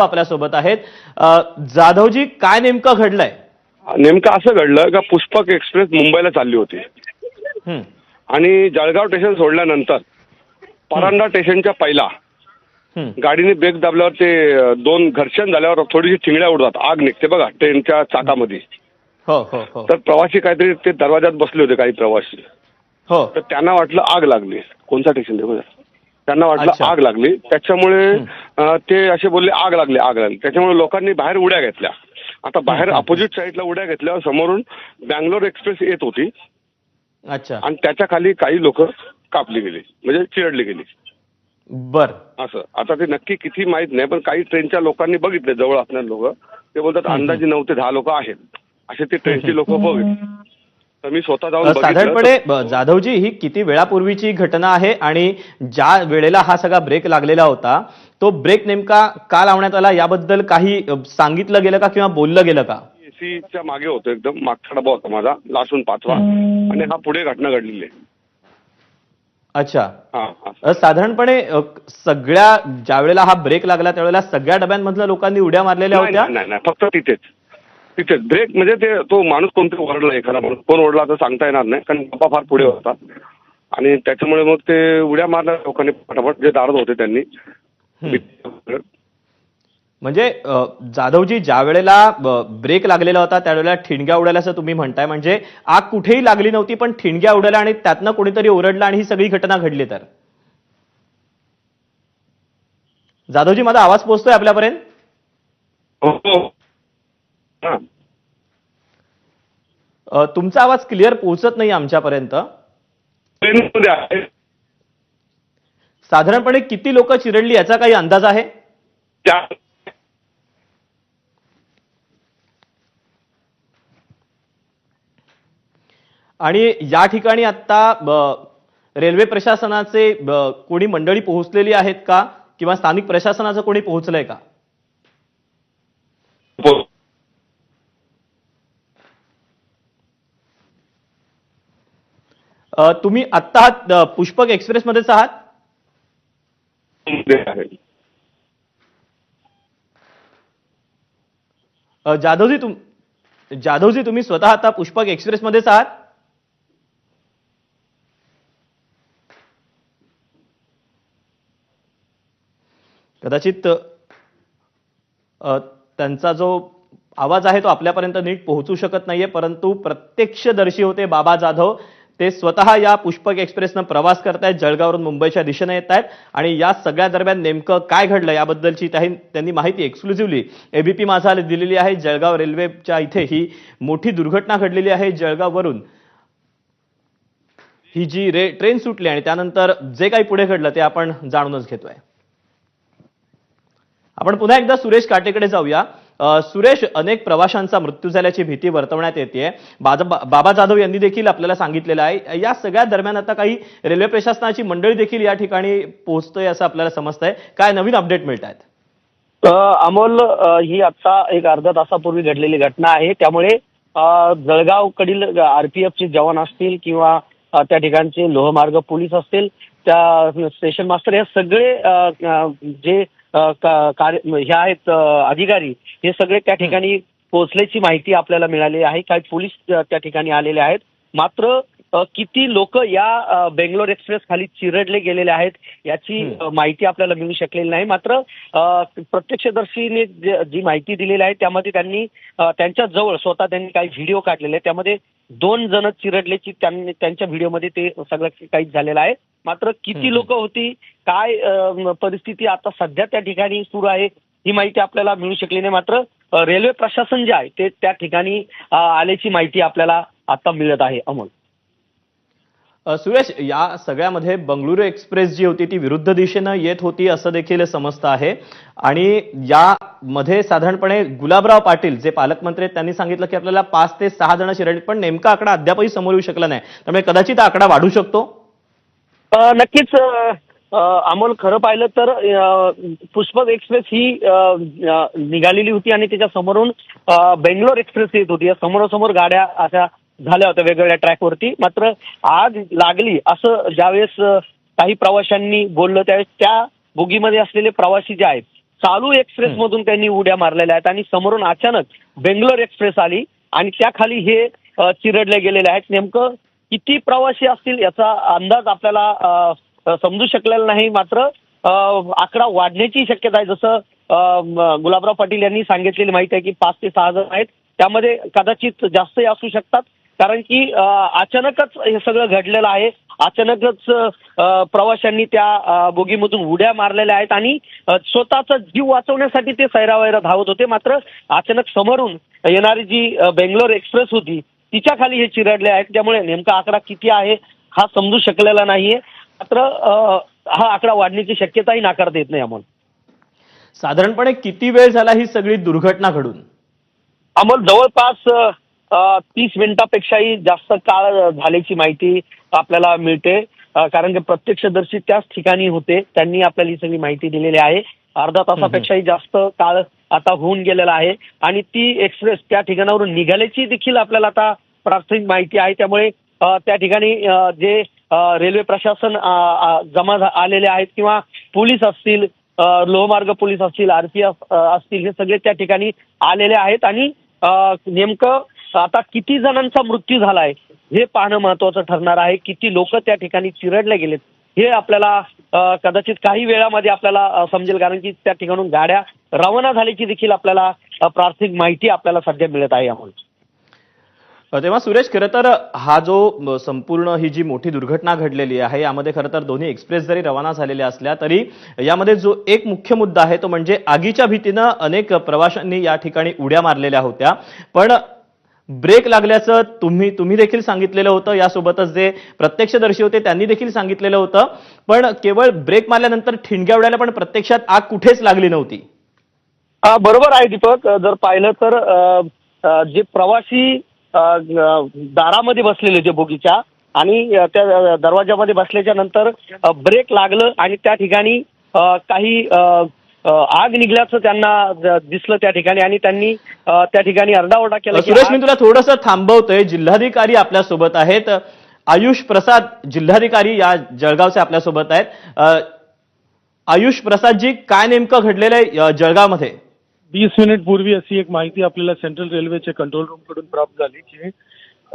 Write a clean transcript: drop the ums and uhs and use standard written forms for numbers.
आपल्यासोबत आहेत. जाधवजी, काय नेमकं घडलंय? नेमकं असं घडलं का पुष्पक एक्सप्रेस मुंबईला चालली होती हं, आणि जळगाव स्टेशन सोडल्यानंतर परांडा स्टेशनच्या पहिला हं. गाडीने ब्रेक दाबल्यावर ते दोन घर्षण झाल्यावर थोडीशी चिंगड्या उडतात, आग निघते बघा ट्रेनच्या चाकामध्ये. हो हो हो तर प्रवासी काहीतरी ते दरवाजात बसले होते काही प्रवासी, हो. तर त्यांना वाटलं आग लागली. कोणता स्टेशन देखो, त्यांना वाटलं अच्छा. आग लागली. त्याच्यामुळे ते असे बोलले आग लागली आग लागली. त्याच्यामुळे लोकांनी बाहेर उड्या घेतल्या. आता बाहेर अपोजिट साईडला उड्या घेतल्यावर समोरून बँगलोर एक्सप्रेस येत होती अच्छा. आणि त्याच्या खाली काही लोक कापली गेली, म्हणजे चिरडली गेली. बर. असं आता ते नक्की किती माहित नाही, पण काही ट्रेनच्या लोकांनी बघितले, जवळ असणारे लोक ते बोलतात अंदाजे 9 ते 10 लोक आहेत, असे ते ट्रेनची लोक बघितले. तर मी स्वतः जाऊन बघितलं. साधारणपणे जाधवजी, ही किती वेळापूर्वीची घटना आहे आणि ज्या वेळेला हा सगळा ब्रेक लागलेला होता, तो ब्रेक नेमका का लावण्यात आला याबद्दल काही सांगितलं गेलं का किंवा बोललं गेलं का? एसीच्या मागे होतो, एकदम मागचा डबा होता माझा, लासून 5वा, आणि हा पुढे घटना घडलेली आहे. अच्छा. हा. साधारणपणे सगळ्या ज्या वेळेला हा ब्रेक लागला त्यावेळेला सगळ्या डब्यांमधल्या लोकांनी उड्या मारलेल्या होत्या? नाही, फक्त तिथेच ब्रेक, म्हणजे ते तो माणूस कोणतरी ओरडला, एखादा माणूस कोण ओरडला तर सांगता येणार नाही, कारण डबा फार पुढे होता आणि त्याच्यामुळे मग ते उड्या मारल्या लोकांनी फटाफट, जे दारात होते त्यांनी. म्हणजे जाधवजी, ज्या वेळेला ब्रेक लागलेला होता त्यावेळेला ठिणग्या उडाल्या असं तुम्ही म्हणताय, म्हणजे आग कुठेही लागली नव्हती पण ठिणग्या उडाल्या आणि त्यातनं कोणीतरी ओरडलं आणि ही सगळी घटना घडली. तर जाधवजी, माझा आवाज पोहोचतोय आपल्यापर्यंत? हो. हा. तुमचा आवाज क्लिअर पोहोचत नाही आमच्यापर्यंत. ट्रेनमध्ये आहे. साधारणपणे किती लोक चिरडली याचा काही अंदाज आहे? त्या आणि या ठिकाणी आता रेल्वे प्रशासनाचे कोणी मंडळी पोहोचलेली आहेत का किंवा स्थानिक प्रशासनाचं कोणी पोहोचलंय का? तुम्ही आत्ता आहात पुष्पक एक्सप्रेस मध्येच आहात? जाधवजी, तुम्ही स्वतः आता पुष्पक एक्सप्रेस मध्येच आहात? कदाचित त्यांचा जो आवाज आहे तो आपल्यापर्यंत नीट पोहोचू शकत नाहीये, परंतु प्रत्यक्षदर्शी होते बाबा जाधव. ते स्वतः या पुष्पक एक्सप्रेसनं प्रवास करतायत, जळगाववरून मुंबईच्या दिशेने येत आहेत आणि या सगळ्या दरम्यान नेमकं काय घडलं याबद्दलची त्यांनी माहिती एक्सक्लुझिव्हली एबीपी माझा दिलेली आहे. जळगाव रेल्वेच्या इथे ही मोठी दुर्घटना घडलेली आहे. जळगाववरून ही जी ट्रेन सुटली आणि त्यानंतर जे काही पुढे घडलं ते आपण जाणूनच घेतोय. आपण पुन्हा एकदा सुरेश काटेकडे जाऊया. सुरेश, अनेक प्रवाशांचा मृत्यू झाल्याची भीती वर्तवण्यात येते. बाबा जाधव यांनी देखील आपल्याला सांगितलेलं आहे. या सगळ्या दरम्यान आता काही रेल्वे प्रशासनाची मंडळी देखील या ठिकाणी पोहोचतोय असं आपल्याला समजतंय. काय नवीन अपडेट मिळत आहेत? अमोल, ही आता एक अर्धा तासापूर्वी घडलेली घटना आहे. त्यामुळे जळगावकडील आरपीएफचे जवान असतील किंवा त्या ठिकाणचे लोहमार्ग पोलीस असतील, त्या स्टेशन मास्टर, हे सगळे जे हे आहेत अधिकारी, हे सगळे त्या ठिकाणी पोहोचल्याची माहिती आपल्याला मिळाली आहे. काही पोलीस त्या ठिकाणी आलेले आहेत. मात्र किती लोक या बेंगलोर एक्सप्रेस खाली चिरडले गेलेले आहेत याची माहिती आपल्याला मिळू शकलेली नाही. मात्र प्रत्यक्षदर्शीने जी माहिती दिलेली आहे त्यामध्ये त्यांनी त्यांच्या जवळ स्वतः त्यांनी काही व्हिडिओ काढलेले आहेत. त्यामध्ये 2 जण चिरडल्याची त्यांच्या व्हिडिओमध्ये ते सगळं काही झालेलं आहे. मात्र किती लोक होती, काय परिस्थिती आता सध्या त्या ठिकाणी सुरू आहे, ही माहिती आपल्याला मिळू शकली नाही. मात्र रेल्वे प्रशासन जे आहे ते त्या ठिकाणी आल्याची माहिती आपल्याला आता मिळत आहे. अमोल, सुरेश, या सगळ्यामध्ये बंगळुरू एक्सप्रेस जी होती ती विरुद्ध दिशेनं येत होती असं देखील समजतं आहे आणि यामध्ये साधारणपणे गुलाबराव पाटील जे पालकमंत्री आहेत त्यांनी सांगितलं की आपल्याला 5 ते 6 जण चिरडले, पण नेमका आकडा अद्यापही समोर येऊ शकला नाही. त्यामुळे कदाचित आकडा वाढू शकतो. नक्कीच अमोल, खरं पाहिलं तर पुष्पक एक्सप्रेस ही निघालेली होती आणि त्याच्या समोरून बेंगलोर एक्सप्रेस येत होती. या समोरासमोर गाड्या अशा झाल्या होत्या वेगवेगळ्या ट्रॅकवरती. मात्र आग लागली असं ज्यावेळेस काही प्रवाशांनी बोललं त्यावेळेस त्या बोगीमध्ये असलेले प्रवासी जे आहेत चालू एक्सप्रेस मधून त्यांनी उड्या मारलेल्या आहेत आणि समोरून अचानक बेंगलोर एक्सप्रेस आली आणि त्याखाली हे चिरडले गेलेले आहेत. नेमकं किती प्रवासी असतील याचा अंदाज आपल्याला समजू शकलेला नाही, मात्र आकडा वाढण्याची शक्यता आहे. जसं गुलाबराव पाटील यांनी सांगितलेली माहिती आहे की 5 ते 6 जण आहेत, त्यामध्ये कदाचित जास्तही असू शकतात, कारण की अचानकच हे सगळं घडलेलं आहे. अचानकच प्रवाशांनी त्या बोगीमधून उड्या मारलेल्या आहेत आणि स्वतःचा जीव वाचवण्यासाठी ते सैरावैरा धावत होते. मात्र अचानक समोरून येणारी जी बेंगलोर एक्सप्रेस होती तिच्या खाली हे चिरडले आहेत. त्यामुळे नेमका आकडा किती आहे हा समजू शकलेला नाहीये, मात्र हा आकडा वाढण्याची शक्यताही नाकारता येत नाही. अमोल, साधारणपणे किती वेळ झाला ही सगळी दुर्घटना घडून? अमोल, जवळपास 30 मिनिटापेक्षाही जास्त काळ झाल्याची माहिती आपल्याला मिळते, कारण की प्रत्यक्षदर्शी त्याच ठिकाणी होते, त्यांनी आपल्याला ही सगळी माहिती दिलेली आहे. अर्धा तासापेक्षाही जास्त काळ आता होऊन गेलेला आहे आणि ती एक्सप्रेस त्या ठिकाणावरून निघाल्याची देखील आपल्याला आता प्राथमिक माहिती आहे. त्यामुळे त्या ठिकाणी जे रेल्वे प्रशासन आलेले आहेत किंवा पोलीस असतील, लोहमार्ग पोलीस असतील, RPF असतील, हे सगळे त्या ठिकाणी आलेले आहेत आणि नेमकं आता किती जणांचा मृत्यू झालाय हे पाहणं महत्वाचं ठरणार आहे. किती लोक त्या ठिकाणी चिरडले गेलेत हे आपल्याला कदाचित काही वेळामध्ये आपल्याला समजेल, कारण की त्या ठिकाणून गाड्या रवाना झाल्याची देखील आपल्याला प्राथमिक माहिती आपल्याला सध्या मिळत आहे. यामुळे तेव्हा सुरेश, खरं तर हा जो संपूर्ण ही जी मोठी दुर्घटना घडलेली आहे यामध्ये खरं तर दोन्ही एक्सप्रेस जरी रवाना झालेल्या असल्या तरी यामध्ये जो एक मुख्य मुद्दा आहे तो म्हणजे आगीच्या भीतीनं अनेक प्रवाशांनी या ठिकाणी उड्या मारलेल्या होत्या, पण ब्रेक लागल्याचं तुम्ही देखील सांगितलेलं होतं, यासोबतच जे प्रत्यक्षदर्शी होते त्यांनी देखील सांगितलेलं होतं, पण केवळ ब्रेक मारल्यानंतर ठिणग्या उडाल्या, पण प्रत्यक्षात आग कुठेच लागली नव्हती. बरोबर आहे दीपक. जर पाहिलं तर जे प्रवासी दारामध्ये बसलेले जे बोगीच्या आणि त्या दरवाजामध्ये बसल्याच्या नंतर ब्रेक लागलं आणि त्या ठिकाणी काही आग निघल्याचं त्यांना दिसलं त्या ठिकाणी आणि त्यांनी त्या ठिकाणी आरडाओरडा केला. सुरेश, मी तुला थोडंसं थांबवतोय. जिल्हाधिकारी आपल्या सोबत आहेत, आयुष प्रसाद जिल्हाधिकारी या जळगावचे आपल्या सोबत आहेत. आयुष प्रसादजी, काय नेमकं घडलेलं आहे जळगावमध्ये? 20 मिनिट पूर्वी अशी एक माहिती आपल्याला सेंट्रल रेल्वेच्या कंट्रोल रूम कडून प्राप्त झाली की